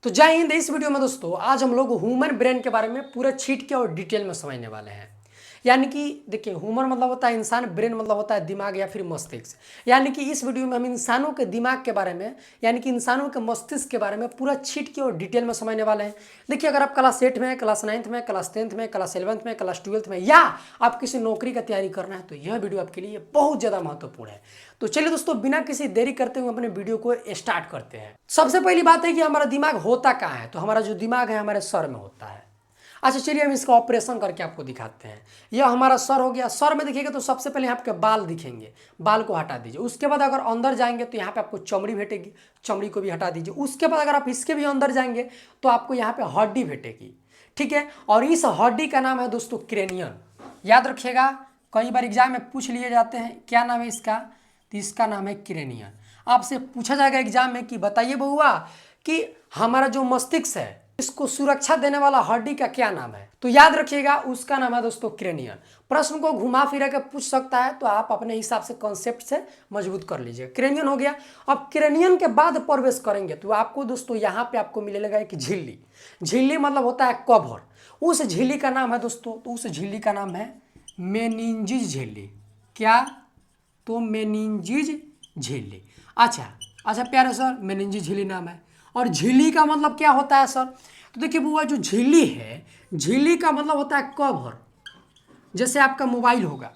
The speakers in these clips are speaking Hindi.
तो जय हिंद। इस वीडियो में दोस्तों आज हम लोग ह्यूमन ब्रेन के बारे में पूरा छीट के और डिटेल में समझने वाले हैं। यानी कि देखिए, ह्यूमन मतलब होता है इंसान, ब्रेन मतलब होता है दिमाग या फिर मस्तिष्क। यानी कि इस वीडियो में हम इंसानों के दिमाग के बारे में यानी कि इंसानों के मस्तिष्क के बारे में पूरा छीट के और डिटेल में समझने वाले हैं। देखिए, अगर आप क्लास 8 में, क्लास 9th में, क्लास 10th में, क्लास 11th में, क्लास 12th में या आप किसी नौकरी का तैयारी करना है तो यह वीडियो आपके लिए बहुत ज़्यादा महत्वपूर्ण है। तो चलिए दोस्तों, बिना किसी देरी करते हुए अपने वीडियो को स्टार्ट करते हैं। सबसे पहली बात है कि हमारा दिमाग होता कहाँ है। तो हमारा जो दिमाग है हमारे सर में होता है। अच्छा, चलिए हम इसका ऑपरेशन करके आपको दिखाते हैं। यह हमारा सर हो गया। सर में देखिएगा तो सबसे पहले यहाँ पे बाल दिखेंगे, बाल को हटा दीजिए। उसके बाद अगर अंदर जाएंगे तो यहाँ पे आपको चमड़ी भेटेगी, चमड़ी को भी हटा दीजिए। उसके बाद अगर आप इसके भी अंदर जाएंगे तो आपको यहाँ पे हड्डी भेटेगी, ठीक है। और इस हड्डी का नाम है दोस्तों क्रेनियन। याद रखिएगा, कई बार एग्जाम में पूछ लिए जाते हैं क्या नाम है इसका, तो इसका नाम है क्रेनियन। आपसे पूछा जाएगा एग्जाम में कि बताइए बहुआ कि हमारा जो मस्तिष्क है इसको सुरक्षा देने वाला हड्डी का क्या नाम है। तो याद रखिएगा उसका नाम है दोस्तों क्रेनियन। प्रश्न को घुमा फिरा के पूछ सकता है तो आप अपने हिसाब से कॉन्सेप्ट से मजबूत कर लीजिए। क्रेनियन हो गया। अब क्रेनियन के बाद प्रवेश करेंगे तो आपको दोस्तों यहाँ पे आपको मिलेगा एक झिल्ली। झिल्ली मतलब होता है कवर। उस झिल्ली का नाम है दोस्तों, तो उस झिल्ली का नाम है मेनिंजिस झिल्ली। क्या? तो मेनिंजिस झिल्ली। अच्छा प्यारे सर, मेनिंजिस झिल्ली नाम है। और झिल्ली का मतलब क्या होता है सर? तो देखिए बुआ, जो झिल्ली है, झिल्ली का मतलब होता है कवर। जैसे आपका मोबाइल होगा,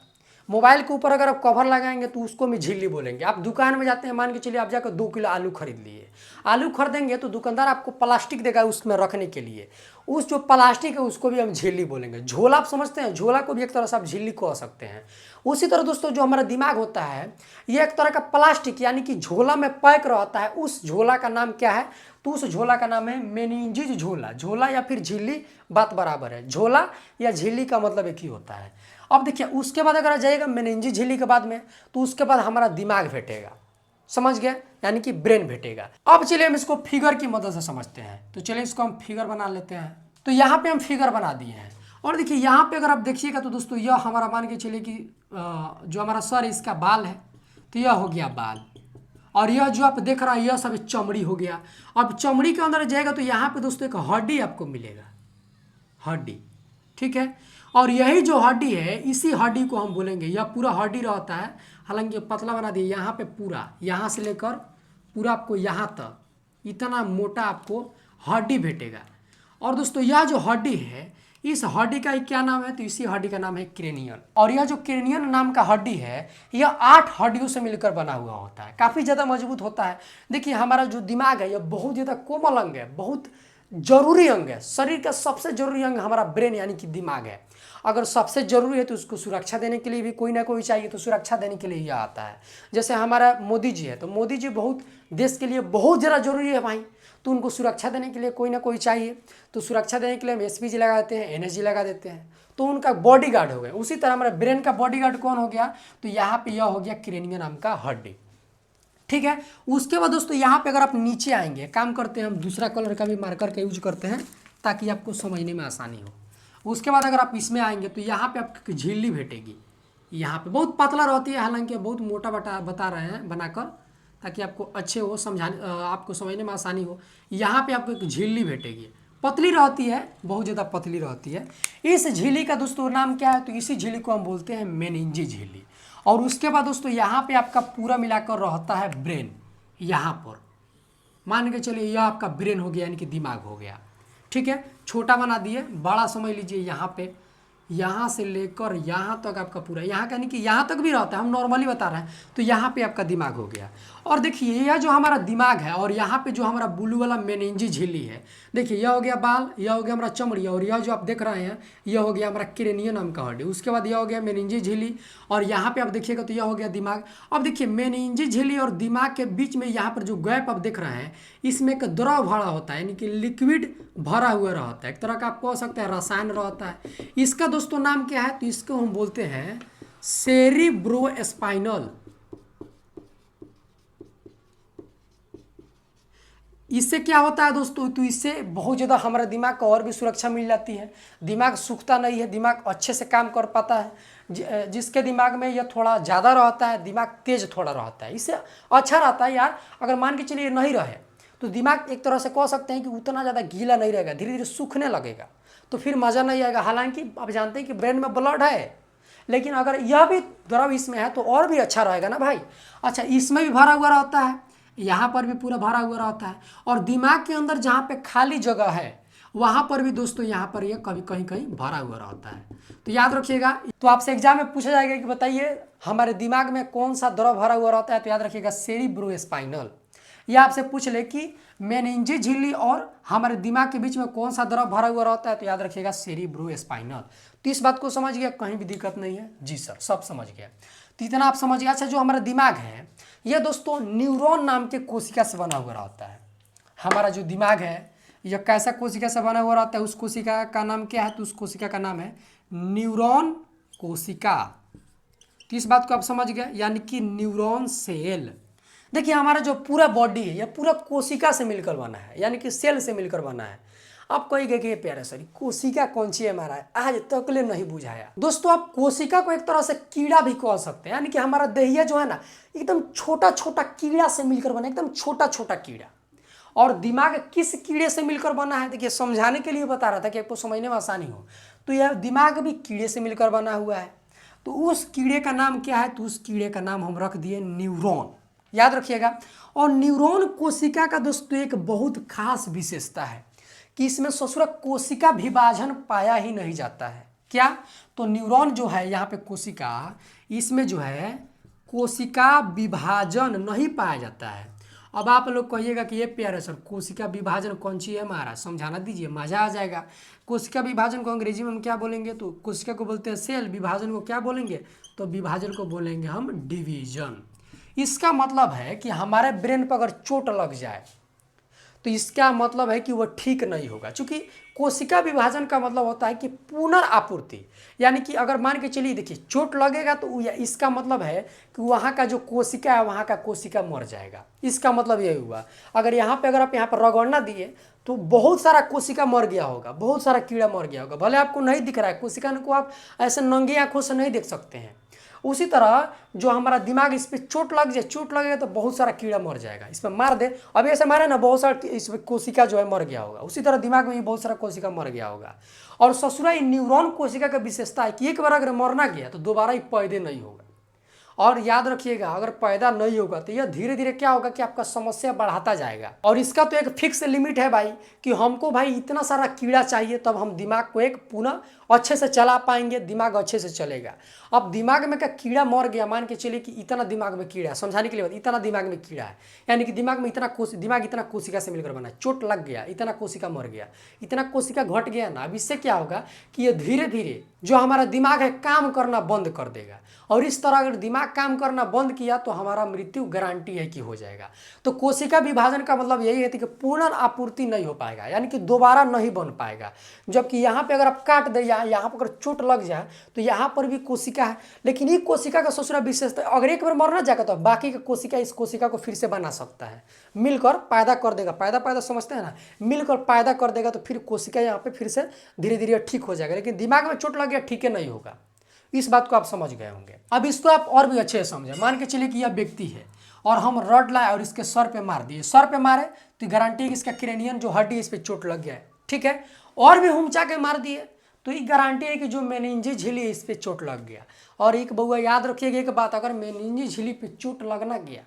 मोबाइल के ऊपर अगर आप कवर लगाएंगे तो उसको भी झिल्ली बोलेंगे। आप दुकान में जाते हैं, मान के चलिए आप जाकर 2 किलो आलू खरीद लिए। आलू खरीदेंगे तो दुकानदार आपको प्लास्टिक देगा उसमें रखने के लिए। उस जो प्लास्टिक है उसको भी हम झिल्ली बोलेंगे। झोला आप समझते हैं, झोला को भी एक तरह से आप झिल्ली कह सकते हैं। उसी तरह दोस्तों जो हमारा दिमाग होता है ये एक तरह का प्लास्टिक यानी कि झोला में पैक रहता है। उस झोला का नाम क्या है? तो उस झोला का नाम है मेनिंजिस झोला। झोला या फिर झिल्ली बात बराबर है। झोला या झिल्ली का मतलब एक ही होता है। अब देखिए, उसके बाद अगर आ जाएगा मेनिंजिस झिल्ली के बाद में तो उसके बाद हमारा दिमाग भेटेगा। समझ गए? यानी कि ब्रेन भेटेगा। अब चलिए हम इसको फिगर की मदद से समझते हैं। तो चलिए इसको हम फिगर बना लेते हैं। तो यहाँ पे हम फिगर बना दिए हैं। और देखिए यहाँ पे अगर आप देखिएगा तो दोस्तों यह हमारा मान के चलिए कि जो हमारा सर है इसका बाल है, तो यह हो गया बाल। और यह जो आप देख रहा है यह सब चमड़ी हो गया। अब चमड़ी के अंदर जाएगा तो यहाँ पे दोस्तों एक हड्डी आपको मिलेगा, हड्डी, ठीक है। और यही जो हड्डी है इसी हड्डी को हम बोलेंगे, यह पूरा हड्डी रहता है। हालांकि पतला बना दिए, यहाँ पे पूरा, यहाँ से लेकर पूरा आपको यहाँ तक इतना मोटा आपको हड्डी भेटेगा। और दोस्तों यह जो हड्डी है इस हड्डी का क्या नाम है? तो इसी हड्डी का नाम है क्रेनियन। और यह जो क्रेनियन नाम का हड्डी है यह 8 हड्डियों से मिलकर बना हुआ होता है। काफ़ी ज़्यादा मजबूत होता है। देखिए हमारा जो दिमाग है यह बहुत ज़्यादा कोमल अंग है, बहुत जरूरी अंग है। शरीर का सबसे जरूरी अंग हमारा ब्रेन यानी कि दिमाग है। अगर सबसे जरूरी है तो उसको सुरक्षा देने के लिए भी कोई ना कोई चाहिए, तो सुरक्षा देने के लिए यह आता है। जैसे हमारा मोदी जी है तो मोदी जी बहुत देश के लिए बहुत ज़्यादा जरूरी है भाई, तो उनको सुरक्षा देने के लिए कोई ना कोई चाहिए। तो सुरक्षा देने के लिए हम एसपीजी लगा देते हैं, एनएसजी लगा देते हैं, तो उनका बॉडीगार्ड हो गया। उसी तरह हमारे ब्रेन का बॉडीगार्ड कौन हो गया? तो यहाँ पे यह हो गया क्रेनियन नाम का हड्डी, ठीक है। उसके बाद दोस्तों यहाँ पे अगर आप नीचे आएंगे, काम करते हैं हम दूसरा कलर का भी मार्कर का यूज करते हैं ताकि आपको समझने में आसानी हो। उसके बाद अगर आप इसमें आएंगे तो यहाँ पे आपको झिल्ली भेटेगी। यहाँ पे बहुत पतला रहती है, हालांकि बहुत मोटा बता रहे हैं बनाकर ताकि आपको अच्छे हो समझाने, आपको समझने में आसानी हो। यहाँ पे आपको एक झिल्ली भेटेगी, पतली रहती है, बहुत ज़्यादा पतली रहती है। इस झिल्ली का दोस्तों नाम क्या है? तो इसी झिल्ली को हम बोलते हैं मेनिंजिस झिल्ली। और उसके बाद दोस्तों यहाँ पे आपका पूरा मिलाकर रहता है ब्रेन। यहाँ पर मान के चलिए यह आपका ब्रेन हो गया यानी कि दिमाग हो गया, ठीक है। छोटा बना दिए, बड़ा समझ लीजिए। यहाँ पे यहाँ से लेकर यहाँ तक आपका पूरा, यहाँ का यानी कि यहाँ तक भी रहता है, हम नॉर्मली बता रहे हैं। तो यहाँ पे आपका दिमाग हो गया। और देखिए यह जो हमारा दिमाग है और यहाँ पे जो हमारा ब्लू वाला मेनिंजिस झिल्ली है, देखिए यह हो गया बाल, यह हो गया हमारा चमड़ी, और यह जो आप देख रहे हैं यह हो गया हमारा क्रेनियन नाम का हड्डी। उसके बाद यह हो गया मेनिंजिस झिल्ली, और यहाँ पे आप देखिएगा तो यह हो गया दिमाग। अब देखिए मेनिंजिस झिल्ली और दिमाग के बीच में यहाँ पर जो गैप आप देख रहे हैं इसमें एक द्रव भरा होता है, यानी कि लिक्विड भरा हुआ रहता है, एक तरह का आप कह सकते हैं रसायन रहता है। इसका दोस्तों नाम क्या है? तो इसको हम बोलते हैं सेरिब्रोस्पाइनल। इससे क्या होता है दोस्तों? तो इससे बहुत ज़्यादा हमारे दिमाग को और भी सुरक्षा मिल जाती है। दिमाग सूखता नहीं है, दिमाग अच्छे से काम कर पाता है। जिसके दिमाग में यह थोड़ा ज़्यादा रहता है, दिमाग तेज थोड़ा रहता है, इससे अच्छा रहता है यार। अगर मान के चलिए नहीं रहे तो दिमाग एक तरह से कह सकते हैं कि उतना ज़्यादा गीला नहीं रहेगा, धीरे धीरे सूखने लगेगा, तो फिर मज़ा नहीं आएगा। हालांकि आप जानते हैं कि ब्रेन में ब्लड है, लेकिन अगर यह भी द्रव इसमें है तो और भी अच्छा रहेगा ना भाई। अच्छा, इसमें भी भरा हुआ रहता है, यहाँ पर भी पूरा भरा हुआ रहता है, और दिमाग के अंदर जहाँ पे खाली जगह है वहाँ पर भी दोस्तों यहाँ पर ये कभी कहीं कहीं भरा हुआ रहता है। तो याद रखिएगा, तो आपसे एग्जाम में पूछा जाएगा कि बताइए हमारे दिमाग में कौन सा द्रव भरा हुआ रहता है, तो याद रखिएगा सेरिब्रोस्पाइनल। या आपसे पूछ ले कि मेनिंजी झिल्ली और हमारे दिमाग के बीच में कौन सा द्रव भरा हुआ रहता है, तो याद रखिएगा सेरिब्रोस्पाइनल। तो इस बात को समझ गया, कहीं भी दिक्कत नहीं है जी सर, सब समझ गया। तो इतना आप समझ गया। अच्छा, जो हमारा दिमाग है यह दोस्तों न्यूरॉन नाम के कोशिका से बना हुआ रहता है। हमारा जो दिमाग है यह कैसा कोशिका से बना हुआ रहता है, उस कोशिका का नाम क्या है, तो उस कोशिका का नाम है न्यूरॉन कोशिका। तो इस बात को आप समझ गए, यानी कि न्यूरॉन सेल। देखिए हमारा जो पूरा बॉडी है यह पूरा कोशिका से मिलकर बना है, यानी कि सेल से मिलकर बना है। आप कहेंगे कि प्यारे सर कोशिका कौन सी है, हमारा आज तक ले नहीं बुझाया। दोस्तों आप कोशिका को एक तरह से कीड़ा भी कह सकते हैं, यानी कि हमारा देहिया जो है ना एकदम छोटा छोटा कीड़ा से मिलकर बना, एकदम छोटा छोटा कीड़ा। और दिमाग किस कीड़े से मिलकर बना है, देखिए समझाने के लिए बता रहा था कि आपको समझने में आसानी हो। तो यह दिमाग भी कीड़े से मिलकर बना हुआ है। तो उस कीड़े का नाम क्या है, तो उस कीड़े का नाम हम रख दिए न्यूरॉन। याद रखिएगा। और न्यूरॉन कोशिका का दोस्तों एक बहुत खास विशेषता है कि इसमें ससुरा कोशिका विभाजन पाया ही नहीं जाता है। क्या, तो न्यूरॉन जो है यहाँ पे कोशिका, इसमें जो है कोशिका विभाजन नहीं पाया जाता है। अब आप लोग कहिएगा कि ये प्यारे सर कोशिका विभाजन कौन सी है, हमारा समझाना दीजिए, मजा आ जाएगा। कोशिका विभाजन को अंग्रेजी में हम क्या बोलेंगे, तो कोशिका को बोलते हैं सेल, विभाजन को क्या बोलेंगे, तो विभाजन को बोलेंगे हम डिवीजन। इसका मतलब है कि हमारे ब्रेन पर अगर चोट लग जाए तो इसका मतलब है कि वह ठीक नहीं होगा, क्योंकि कोशिका विभाजन का मतलब होता है कि पुनर्आपूर्ति। यानी कि अगर मान के चलिए देखिए चोट लगेगा तो इसका मतलब है कि वहाँ का जो कोशिका है वहाँ का कोशिका मर जाएगा। इसका मतलब यही हुआ, अगर आप यहाँ पर रगड़ना दिए तो बहुत सारा कोशिका मर गया होगा, बहुत सारा कीड़ा मर गया होगा। भले आपको नहीं दिख रहा है, कोशिका को आप ऐसे नंगी आँखों से नहीं देख सकते हैं। उसी तरह जो हमारा दिमाग, इस पर चोट लगेगा तो बहुत सारा कीड़ा मर जाएगा। इसमें मार दे, अभी ऐसे मारे ना बहुत सारा इसमें कोशिका जो है मर गया होगा। उसी तरह दिमाग में भी बहुत सारा कोशिका मर गया होगा। और ससुरा न्यूरॉन कोशिका का विशेषता है कि एक बार अगर मरना गया तो दोबारा ही पैदा नहीं होगा। और याद रखिएगा अगर पैदा नहीं होगा तो यह धीरे धीरे क्या होगा कि आपका समस्या बढ़ाता जाएगा। और इसका तो एक फिक्स लिमिट है भाई कि हमको भाई इतना सारा कीड़ा चाहिए तब हम दिमाग को एक पुनः अच्छे से चला पाएंगे, दिमाग अच्छे से चलेगा। अब दिमाग में का कीड़ा मर गया, मान के चलिए कि इतना दिमाग में कीड़ा है, समझाने के लिए इतना दिमाग में कीड़ा है, यानी कि दिमाग में दिमाग इतना कोशिका से मिलकर बना है, चोट लग गया, इतना कोशिका मर गया, इतना कोशिका घट गया ना। अब इससे क्या होगा कि ये धीरे धीरे जो हमारा दिमाग है काम करना बंद कर देगा। और इस तरह अगर दिमाग काम करना बंद किया तो हमारा मृत्यु गारंटी है कि हो जाएगा। तो कोशिका विभाजन का मतलब यही है कि पुनर्आपूर्ति नहीं हो पाएगा, यानी कि दोबारा नहीं बन पाएगा। जबकि यहाँ पे अगर आप काट दे, यहाँ पर अगर चोट लग जाए तो यहाँ पर भी कोशिका है, लेकिन ये कोशिका का ससुरा विशेषता अगर एक बार मरना जाएगा तो बाकी का कोशिका इस कोशिका को फिर से बना सकता है, मिलकर पैदा कर देगा। पैदा समझते हैं ना, मिलकर पैदा कर देगा तो फिर कोशिका यहाँ पे फिर से धीरे धीरे ठीक हो जाएगा। लेकिन दिमाग में चोट लग गया ठीक है नहीं होगा। इस बात को आप समझ गए होंगे। अब इसको आप और भी अच्छे से समझे। मान के चलिए कि यह व्यक्ति है और हम रड लाए और इसके सर पे मार दिए, सर पे मारे तो गारंटी है कि इसका क्रेनियन जो हड्डी इस पे चोट लग गया है, ठीक है। और भी हुमचा के मार दिए तो ये गारंटी है कि जो मेनिंजी झिल्ली इस पे चोट लग गया। और एक बउआ याद रखिएगा एक बात, अगर मेनिंजी झिल्ली पे चोट लगना गया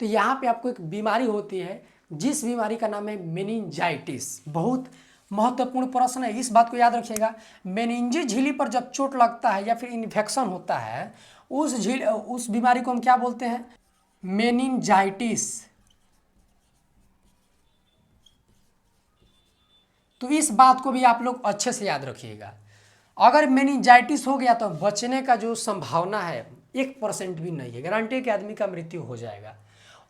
तो यहाँ पे आपको एक बीमारी होती है जिस बीमारी का नाम है मेनिंजाइटिस। बहुत महत्वपूर्ण प्रश्न है, इस बात को याद रखिएगा। मेनिंजी झिल्ली पर जब चोट लगता है या फिर इन्फेक्शन होता है उस बीमारी को हम क्या बोलते हैं, मेनिंजाइटिस। तो इस बात को भी आप लोग अच्छे से याद रखिएगा। अगर मेनिंजाइटिस हो गया तो बचने का जो संभावना है 1% भी नहीं है, गारंटी है कि आदमी का मृत्यु हो जाएगा।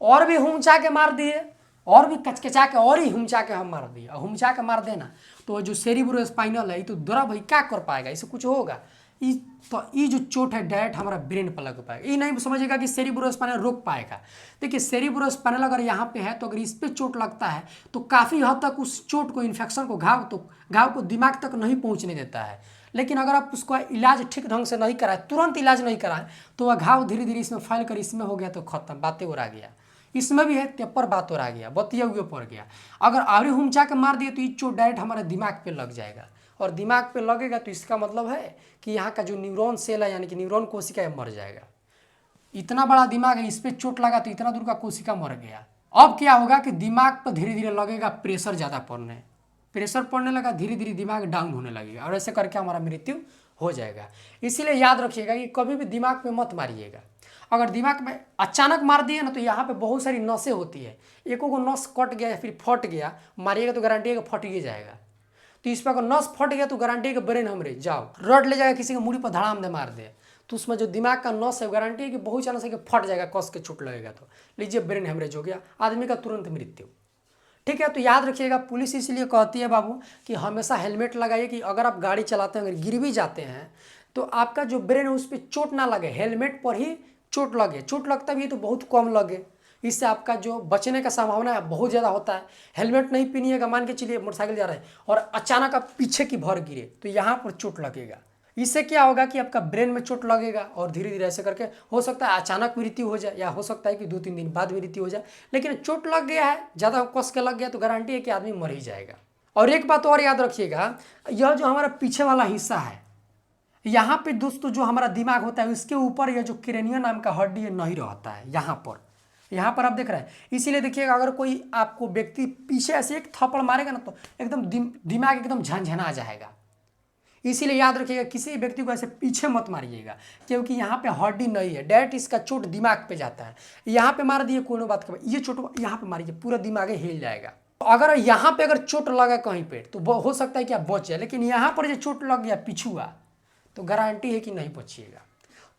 और भी हुमचा के मार दिए, और भी कचकचा के और ही हुमचा के हम मार दिए, हुमचा के मार देना तो जो सेरिब्रोस्पाइनल है ये तो द्रव भाई क्या कर पाएगा, इससे कुछ होगा। तो ये जो चोट है डायरेक्ट हमारा ब्रेन पर लग पाएगा। ये नहीं समझेगा कि सेरिब्रोस्पाइनल रोक पाएगा। देखिए सेरिब्रोस्पाइनल अगर यहाँ पे है तो अगर इस पर चोट लगता है तो काफ़ी हद तक उस चोट को, इन्फेक्शन को, घाव को दिमाग तक नहीं पहुँचने देता है। लेकिन अगर आप उसका इलाज ठीक ढंग से नहीं कराए, तुरंत इलाज नहीं कराए तो वह घाव धीरे धीरे इसमें फैल कर इसमें हो गया तो खत्म, बातें उड़ा गया। इसमें भी है तेपर बात और आ गया, बतिया हुए पड़ गया। अगर आवरी हुमचा के मार दिए तो ये चोट डायरेक्ट हमारे दिमाग पे लग जाएगा, और दिमाग पे लगेगा तो इसका मतलब है कि यहाँ का जो न्यूरॉन सेल है यानी कि न्यूरॉन कोशिका है मर जाएगा। इतना बड़ा दिमाग है, इस पर चोट लगा तो इतना दूर का कोशिका मर गया। अब क्या होगा कि दिमाग पर धीरे धीरे लगेगा प्रेशर ज़्यादा पड़ने, प्रेशर पड़ने लगा, धीरे धीरे दिमाग डाउन होने लगेगा और ऐसे करके हमारा मृत्यु हो जाएगा। इसीलिए याद रखिएगा कि कभी भी दिमाग पे मत मारिएगा। अगर दिमाग में अचानक मार दिए ना तो यहाँ पे बहुत सारी नसें होती है, एक को नस कट गया या फिर फट गया, मारिएगा तो गारंटी है कि फट ही जाएगा। तो इस पर अगर नस फट गया तो गारंटी है कि ब्रेन हमरे जाओ रड ले जाएगा, किसी के मुड़ी पर धड़ाम दे मार दे तो उसमें जो दिमाग का नस है गारंटी है कि बहुत चांस है कि फट जाएगा, कस के चोट लगेगा तो लीजिए ब्रेन हेमरेज हो गया, आदमी का तुरंत मृत्यु। ठीक है, तो याद रखिएगा पुलिस इसलिए कहती है बाबू कि हमेशा हेलमेट लगाइए कि अगर आप गाड़ी चलाते हैं, अगर गिर भी जाते हैं तो आपका जो ब्रेन है उस पर चोट ना लगे, हेलमेट पर ही चोट लगे। चोट लगता भी है तो बहुत कम लगे, इससे आपका जो बचने का संभावना है बहुत ज़्यादा होता है। हेलमेट नहीं पहनिएगा, मान के चलिए मोटरसाइकिल जा रहा है और अचानक आप पीछे की भर गिरे तो यहाँ पर चोट लगेगा। इससे क्या होगा कि आपका ब्रेन में चोट लगेगा और धीरे धीरे ऐसे करके हो सकता है अचानक मृत्यु हो जाए, या हो सकता है कि 2-3 दिन बाद मृत्यु हो जाए। लेकिन चोट लग गया है, ज़्यादा कस के लग गया तो गारंटी है कि आदमी मर ही जाएगा। और एक बात और याद रखिएगा, यह जो हमारा पीछे वाला हिस्सा है यहाँ पे दोस्तों जो हमारा दिमाग होता है उसके ऊपर यह जो क्रेनियम नाम का हड्डी है नहीं रहता है, यहाँ पर आप देख रहे हैं। इसीलिए देखिएगा अगर कोई आपको व्यक्ति पीछे ऐसे एक थप्पड़ मारेगा ना तो एकदम दिमाग एकदम झनझना जाएगा। इसीलिए याद रखिएगा किसी व्यक्ति को ऐसे पीछे मत मारिएगा, क्योंकि यहाँ पे हड्डी नहीं है, डायरेक्ट इसका चोट दिमाग पे जाता है। यहाँ पे मार दिए कोई बात का, ये चोट यहाँ पे मारिए पूरा दिमाग हिल जाएगा। अगर यहाँ पे अगर चोट लगा कहीं पे तो हो सकता है कि आप बच जाए, लेकिन यहाँ पर जो चोट लग गया पिछुआ तो गारंटी है कि नहीं बचिएगा।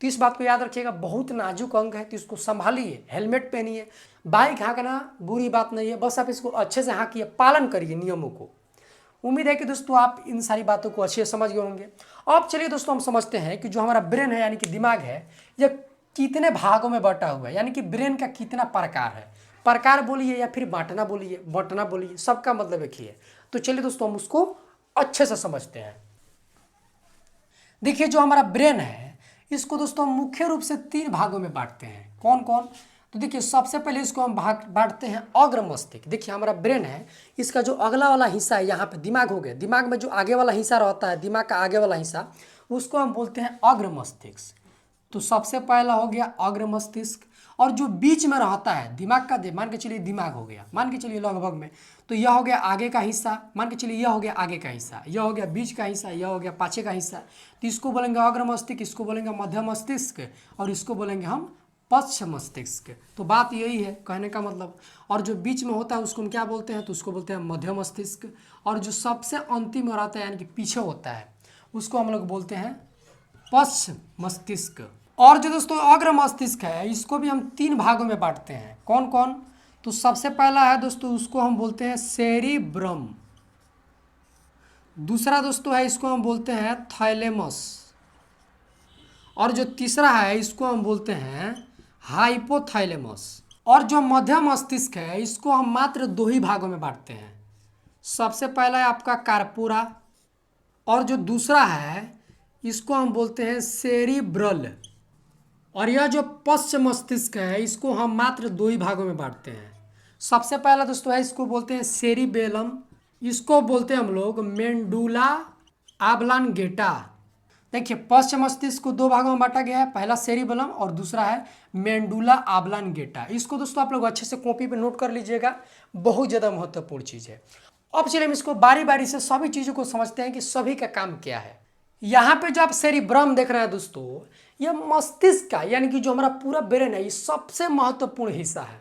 तो इस बात को याद रखिएगा, बहुत नाजुक अंग है तो इसको संभालिए, हेलमेट पहनिए। बाइक हाँकना बुरी बात नहीं है, बस आप इसको अच्छे से हाँकिए, पालन करिए नियमों को। उम्मीद है कि दोस्तों आप इन सारी बातों को अच्छे से समझ गए होंगे। अब चलिए दोस्तों हम समझते हैं कि जो हमारा ब्रेन है यानी कि दिमाग है यह कितने भागों में बटा हुआ है, यानी कि ब्रेन का कितना प्रकार है। प्रकार बोलिए या फिर बंटना बोलिए, सबका मतलब एक ही है। तो चलिए दोस्तों हम उसको अच्छे से समझते हैं। देखिए जो हमारा ब्रेन है इसको दोस्तों हम मुख्य रूप से 3 भागों में बांटते हैं। कौन कौन? तो देखिए सबसे पहले इसको हम बांटते हैं अग्र मस्तिष्क। देखिए हमारा ब्रेन है, इसका जो अगला वाला हिस्सा है यहाँ पे दिमाग हो गया, दिमाग में जो आगे वाला हिस्सा रहता है, दिमाग का आगे वाला हिस्सा, उसको हम बोलते हैं अग्र मस्तिष्क। तो सबसे पहला हो गया अग्र मस्तिष्क। और जो बीच में रहता है दिमाग का, मान के चलिए दिमाग हो गया, मान के चलिए लगभग में, तो यह हो गया आगे का हिस्सा, मान के चलिए यह हो गया आगे का हिस्सा, यह हो गया बीच का हिस्सा, यह हो गया पाछे का हिस्सा। तो इसको बोलेंगे अग्र मस्तिष्क, इसको बोलेंगे मध्य मस्तिष्क और इसको बोलेंगे हम पश्च मस्तिष्क। तो बात यही है कहने का मतलब। और जो बीच में होता है उसको हम क्या बोलते हैं? तो उसको बोलते हैं मध्य मस्तिष्क। और जो सबसे अंतिम में रहता है यानी कि पीछे होता है उसको हम लोग बोलते हैं पश्च मस्तिष्क। और जो दोस्तों अग्र मस्तिष्क है इसको भी हम 3 भागों में बांटते हैं। कौन कौन? तो सबसे पहला है दोस्तों उसको हम बोलते हैं सेरिब्रम। दूसरा दोस्तों है इसको हम बोलते हैं थैलेमस। और जो तीसरा है इसको हम बोलते हैं हाइपोथैलेमस। और जो मध्य मस्तिष्क है इसको हम मात्र 2 ही भागों में बांटते हैं। सबसे पहला है आपका कार्पोरा और जो दूसरा है इसको हम बोलते हैं सेरिब्रल। और यह जो पश्च मस्तिष्क है इसको हम मात्र 2 ही भागों में बांटते हैं। सबसे पहला दोस्तों है इसको बोलते हैं सेरिबेलम, इसको बोलते हैं हम लोग मेंडुला ऑब्लांगेटा। देखिए पश्च मस्तिष्क को 2 भागों में बांटा गया है, पहला सेरिबेलम और दूसरा है मेंडुला ऑब्लांगेटा। इसको दोस्तों आप लोग अच्छे से कॉपी पे नोट कर लीजिएगा, बहुत ज़्यादा महत्वपूर्ण चीज़ है। अब चलिए हम इसको बारी बारी से सभी चीज़ों को समझते हैं कि सभी का काम क्या है। यहाँ पे जो आप सेरिब्रम देख रहे हैं दोस्तों, यह मस्तिष्क का यानी कि जो हमारा पूरा ब्रेन है ये सबसे महत्वपूर्ण हिस्सा है।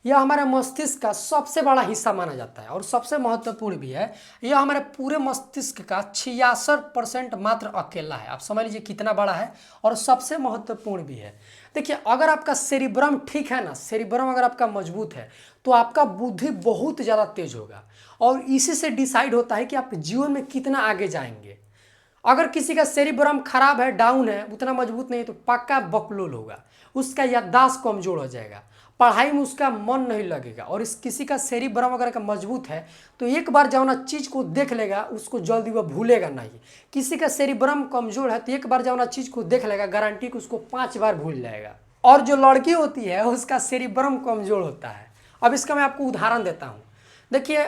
यह हमारे मस्तिष्क का सबसे बड़ा हिस्सा माना जाता है और सबसे महत्वपूर्ण भी है। यह हमारे पूरे मस्तिष्क का 66% मात्र अकेला है। आप समझ लीजिए कितना बड़ा है और सबसे महत्वपूर्ण भी है। देखिए अगर आपका सेरिब्रम ठीक है ना, सेरिब्रम अगर आपका मजबूत है तो आपका बुद्धि बहुत ज़्यादा तेज होगा और इसी से डिसाइड होता है कि आप जीवन में कितना आगे जाएंगे। अगर किसी का सेरिब्रम खराब है, डाउन है, उतना मजबूत नहीं तो पक्का बकलोल होगा, उसका याददाश्त कमजोर हो जाएगा, पढ़ाई में उसका मन नहीं लगेगा। और इस किसी का सेरिब्रम अगर का मजबूत है तो एक बार जब ना चीज़ को देख लेगा उसको जल्दी वह भूलेगा नहीं। किसी का सेरिब्रम कमजोर है तो एक बार जब ना चीज़ को देख लेगा गारंटी कि उसको 5 बार भूल जाएगा। और जो लड़की होती है उसका सेरिब्रम कमजोर होता है। अब इसका मैं आपको उदाहरण देता हूँ। देखिए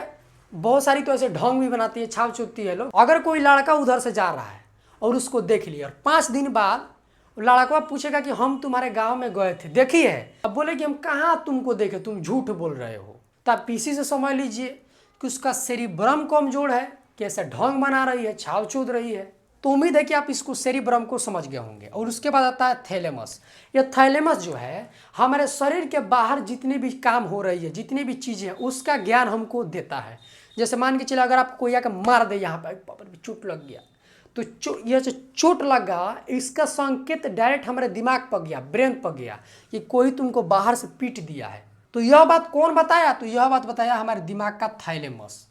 बहुत सारी तो ऐसे ढोंग भी बनाती है, छाप छूटती है लोग। अगर कोई लड़का उधर से जा रहा है और उसको देख लिया और 5 दिन बाद लड़का पूछेगा कि हम तुम्हारे गांव में गए थे, देखी है? अब बोले कि हम कहाँ तुमको देखे, तुम झूठ बोल रहे हो। तो आप पीसी से समझ लीजिए कि उसका सेरिब्रम कमजोर है, कैसे ढोंग बना रही है, छाव छूट रही है। तो उम्मीद है कि आप इसको सेरिब्रम को समझ गए होंगे। और उसके बाद आता है थैलेमस। ये थैलेमस जो है हमारे शरीर के बाहर जितनी भी काम हो रही है, जितनी भी चीज़ें हैं, उसका ज्ञान हमको देता है। जैसे मान के चले अगर आपको कोई आकर मार दे, यहाँ पर चोट लग गया, तो यह जो चोट लगा इसका संकेत डायरेक्ट हमारे दिमाग पर गया, ब्रेन पर गया कि कोई तुमको बाहर से पीट दिया है। तो यह बात कौन बताया? तो यह बात बताया हमारे दिमाग का थैलेमस।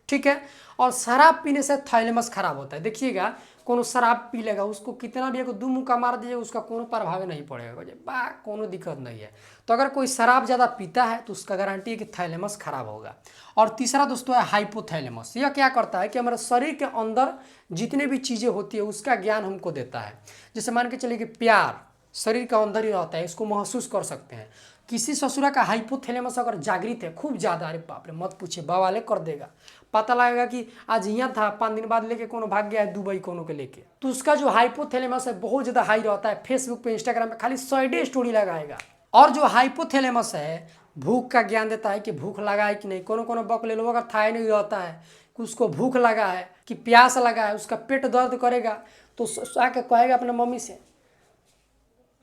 ठीक है। और शराब पीने से थैलेमस खराब होता है। देखिएगा कोनो शराब पी लेगा, उसको कितना भी दो मुक्का मार दीजिए, उसका कोनो प्रभाव नहीं पड़ेगा, बा कोनो दिक्कत नहीं है। तो अगर कोई शराब ज़्यादा पीता है तो उसका गारंटी है कि थैलेमस खराब होगा। और तीसरा दोस्तों है हाइपोथैलेमस। यह क्या करता है कि हमारे शरीर के अंदर जितने भी चीज़ें होती है उसका ज्ञान हमको देता है। जैसे मान के चलिए कि प्यार शरीर के अंदर ही रहता है, इसको महसूस कर सकते हैं। किसी ससुरा का हाइपोथैलेमस अगर जागृत है खूब ज़्यादा, अरे बाप रे मत पूछिए, बवाले कर देगा। पता लगेगा कि आज यहाँ था, 5 दिन बाद लेके कोनो भाग गया है दुबई कोनो के लेके। तो उसका जो हाइपोथैलेमस है बहुत ज़्यादा हाई रहता है। फेसबुक पे, इंस्टाग्राम पे खाली 100 स्टोरी लगाएगा। और जो हाइपोथैलेमस है भूख का ज्ञान देता है कि भूख लगा है कि नहीं। कोनो कोनो बक ले लो अगर थाई नहीं रहता है कि उसको भूख लगा है कि प्यास लगा है, उसका पेट दर्द करेगा तो आके कहेगा अपने मम्मी से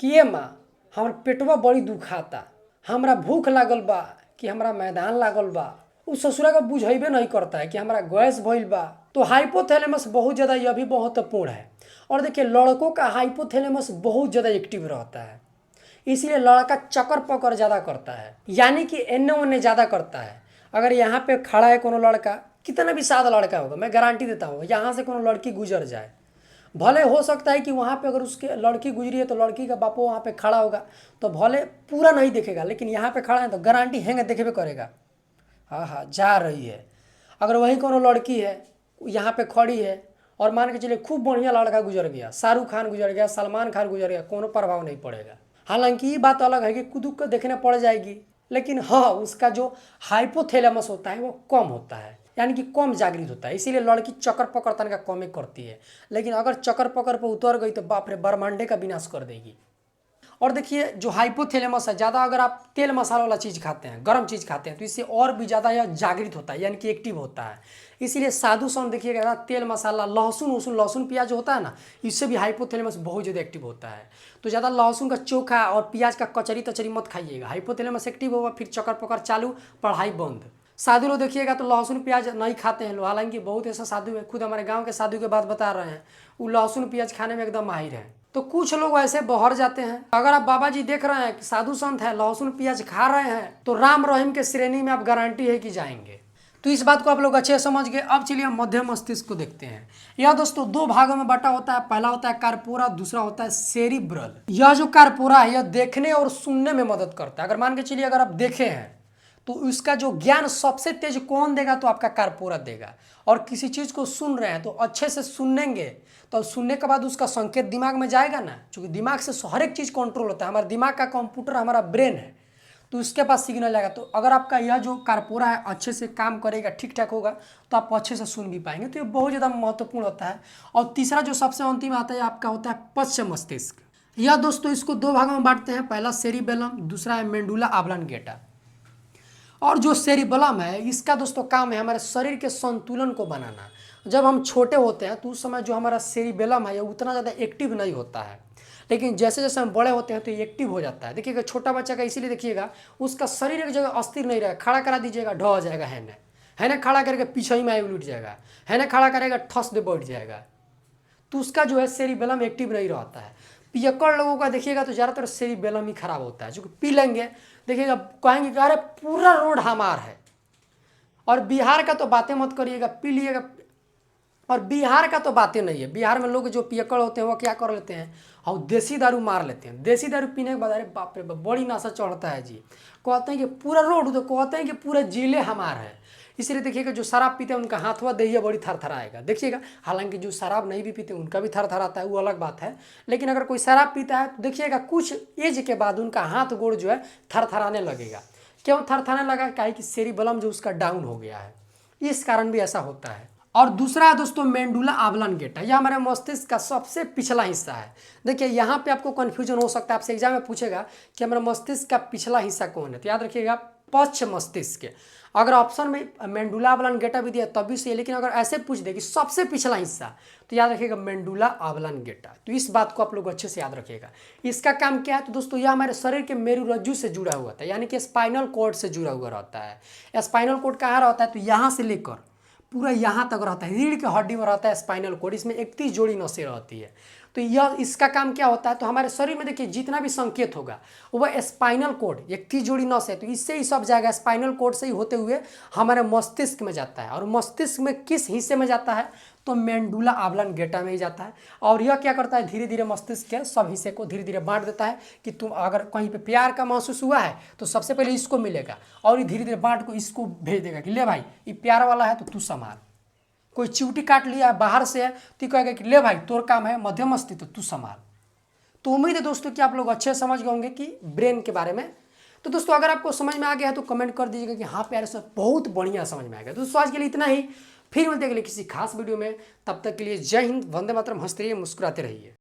कि ये माँ हमार पेटवा बड़ी दुखाता, हमरा भूख लागल बा कि हमरा मैदान लागल बा। उ ससुरा का बुझेबे नहीं करता है कि हमरा गैस भइल बा। तो हाइपोथैलेमस बहुत ज़्यादा यह भी महत्वपूर्ण है। और देखिए लड़कों का हाइपोथैलेमस बहुत ज़्यादा एक्टिव रहता है, इसलिए लड़का चक्कर पकड़ ज़्यादा करता है, यानी कि एने ओने ज़्यादा करता है। अगर यहाँ पे खड़ा है कोनो लड़का, कितना भी सादा लड़का होगा, मैं गारंटी देता हूँ यहाँ से कोनो लड़की गुजर जाए, भले हो सकता है कि वहाँ पे अगर उसके लड़की गुजरी है तो लड़की का बापो वहाँ पे खड़ा होगा तो भले पूरा नहीं देखेगा, लेकिन यहाँ पे खड़ा है तो गारंटी हैंगे देखेबे करेगा, हाँ हाँ जा रही है। अगर वही कोनो लड़की है यहाँ पे खड़ी है और मान के चलिए खूब बढ़िया लड़का गुजर गया, शाहरुख खान गुजर गया, सलमान खान गुजर गया, कोनो प्रभाव नहीं पड़ेगा। हालांकि ये बात अलग है कि कुदुक को देखने पड़ जाएगी, लेकिन हाँ उसका जो हाइपोथैलेमस होता है वो कम होता है, यानी कि कम जागृत होता है। इसीलिए लड़की चक्कर पकड़ तन का कम ही करती है, लेकिन अगर चक्कर पकड़ पर उतर गई तो बाप रे ब्रह्मांडे का विनाश कर देगी। और देखिए जो हाइपोथैलेमस है, ज़्यादा अगर आप तेल मसाला वाला चीज़ खाते हैं, गर्म चीज़ खाते हैं, तो इससे और भी ज़्यादा यह जागृत होता है, यानी कि एक्टिव होता है। इसीलिए साधु संत देखिएगा तेल मसाला, लहसुन प्याज जो होता है ना, इससे भी हाइपोथैलेमस बहुत ज़्यादा एक्टिव होता है। तो ज़्यादा लहसुन का चोखा और प्याज का कचरी तचरी मत खाइएगा, हाइपोथैलेमस एक्टिव होगा, फिर चक्कर पकड़ चालू, पढ़ाई बंद। साधु लोग देखिएगा तो लहसुन प्याज नहीं खाते हैं लोग, हालांकि बहुत ऐसा साधु है, खुद हमारे गाँव के साधु के बात बता रहे हैं, वो लहसुन प्याज खाने में एकदम माहिर है। तो कुछ लोग ऐसे बहर जाते हैं। अगर आप बाबा जी देख रहे हैं कि साधु संत है लहसुन प्याज खा रहे हैं तो राम रहीम के श्रेणी में आप गारंटी है कि जाएंगे। तो इस बात को आप लोग अच्छे समझ गए। अब चलिए हम मध्य मस्तिष्क को देखते हैं। यह दोस्तों 2 भागों में बटा होता है, पहला होता है कार्पोरा, दूसरा होता है सेरिब्रल। यह जो कार्पोरा है यह देखने और सुनने में मदद करता है। अगर मान के चलिए अगर आप देखे हैं तो उसका जो ज्ञान सबसे तेज कौन देगा? तो आपका कार्पोरा देगा। और किसी चीज़ को सुन रहे हैं तो अच्छे से सुनेंगे तो सुनने के बाद उसका संकेत दिमाग में जाएगा ना, क्योंकि दिमाग से हर एक चीज़ कंट्रोल होता है। हमारा दिमाग का कंप्यूटर हमारा ब्रेन है, तो उसके पास सिग्नल आएगा। तो अगर आपका यह जो कार्पोरा है अच्छे से काम करेगा, ठीक ठाक होगा, तो आप अच्छे से सुन भी पाएंगे। तो ये बहुत ज़्यादा महत्वपूर्ण होता है। और तीसरा जो सबसे अंतिम आता है आपका होता है पश्च मस्तिष्क। यह दोस्तों इसको 2 भागों में बांटते हैं, पहला सेरिबेलम, दूसरा है मेंडुला ऑब्लांगेटा। और जो सेरिबेलम है इसका दोस्तों काम है हमारे शरीर के संतुलन को बनाना। जब हम छोटे होते हैं तो उस समय जो हमारा सेरिबेलम है ये उतना ज़्यादा एक्टिव नहीं होता है, लेकिन जैसे जैसे हम बड़े होते हैं तो ये एक्टिव हो जाता है। देखिएगा छोटा बच्चा का इसीलिए देखिएगा उसका शरीर एक जगह अस्थिर नहीं रहेगा, खड़ा करा दीजिएगा ढह जाएगा, है ना खड़ा करके पीछे ही में उलट जाएगा, है ना खड़ा करेगा ठस दे बैठ जाएगा। तो उसका जो है सेरिबेलम एक्टिव नहीं रहता है। पियक्कड़ लोगों का देखिएगा तो ज़्यादातर सेरिबेलम ही खराब होता है, क्योंकि पी लेंगे देखिएगा कहेंगे कि अरे पूरा रोड हमार है। और बिहार का तो बातें मत करिएगा, पी लिएगा। और बिहार का तो बातें नहीं है, बिहार में लोग जो पियक्कड़ होते हैं वो क्या कर लेते हैं और देसी दारू मार लेते हैं। देसी दारू पीने के बाद अरे बाप रे बड़ी नशा चढ़ता है जी, कहते हैं कि पूरा रोड, तो कहते हैं कि पूरा जिले हमार है। इसलिए देखिएगा जो शराब पीते हैं उनका हाथ हुआ देहिया बड़ी थरथराएगा, देखिएगा। हालांकि जो शराब नहीं भी पीते उनका भी थरथराता है, वो अलग बात है। लेकिन अगर कोई शराब पीता है तो देखिएगा कुछ एज के बाद उनका हाथ गोड़ जो है थरथराने लगेगा। क्यों थरथराने लगा? काहे कि सेरिबेलम जो उसका डाउन हो गया है, इस कारण भी ऐसा होता है। और दूसरा है दोस्तों मेंडुला ऑब्लांगेटा, यह हमारे मस्तिष्क का सबसे पिछला हिस्सा है। देखिए यहाँ पे आपको कन्फ्यूजन हो सकता है, आपसे एग्जाम में पूछेगा कि हमारे मस्तिष्क का पिछला हिस्सा कौन है, तो याद रखिएगा पश्च मस्तिष्क। अगर ऑप्शन में मेंडुला ऑब्लांगेटा भी दिया तब भी सही, लेकिन अगर ऐसे पूछ दे कि सबसे पिछला हिस्सा, तो याद रखिएगा मेंडुला ऑब्लांगेटा। तो इस बात को आप लोग अच्छे से याद रखिएगा। इसका काम क्या है? तो दोस्तों यह हमारे शरीर के मेरुरज्जु से जुड़ा हुआ था, यानी कि स्पाइनल कॉर्ड से जुड़ा हुआ रहता है। स्पाइनल कॉर्ड कहाँ रहता है? तो यहाँ से लेकर पूरा यहाँ तक रहता है, रीढ़ के हड्डी में रहता है स्पाइनल कॉर्ड। इसमें 31 जोड़ी नसें रहती है। तो यह इसका काम क्या होता है? तो हमारे शरीर में देखिए जितना भी संकेत होगा वह स्पाइनल कॉर्ड 31 जोड़ी नस है, तो इससे ही सब जाएगा, स्पाइनल कॉर्ड से ही होते हुए हमारे मस्तिष्क में जाता है। और मस्तिष्क में किस हिस्से में जाता है? तो मेंडुला ऑब्लांगेटा में ही जाता है। और यह क्या करता है? धीरे धीरे मस्तिष्क के सब हिस्से को धीरे धीरे बांट देता है कि तुम अगर कहीं पे प्यार का महसूस हुआ है तो सबसे पहले इसको मिलेगा, और ये धीरे धीरे बांट को इसको भेज देगा कि ले भाई ये प्यार वाला है तो तू संभाल। कोई चिवटी काट लिया बाहर से है तो कहेगा कि ले भाई तोर काम है मध्यमस्ती तो तू संभाल। तो उम्मीद है दोस्तों कि आप लोग अच्छे समझ गए होंगे कि ब्रेन के बारे में। तो दोस्तों अगर आपको समझ में आ गया है तो कमेंट कर दीजिएगा कि हाँ प्यारे सर बहुत बढ़िया समझ में आ गया। तो दोस्तों आज के लिए इतना ही, फिर मिलते हैं अगले किसी खास वीडियो में। तब तक के लिए जय हिंद, वंदे मातरम, हंसते रहिए, मुस्कुराते रहिए।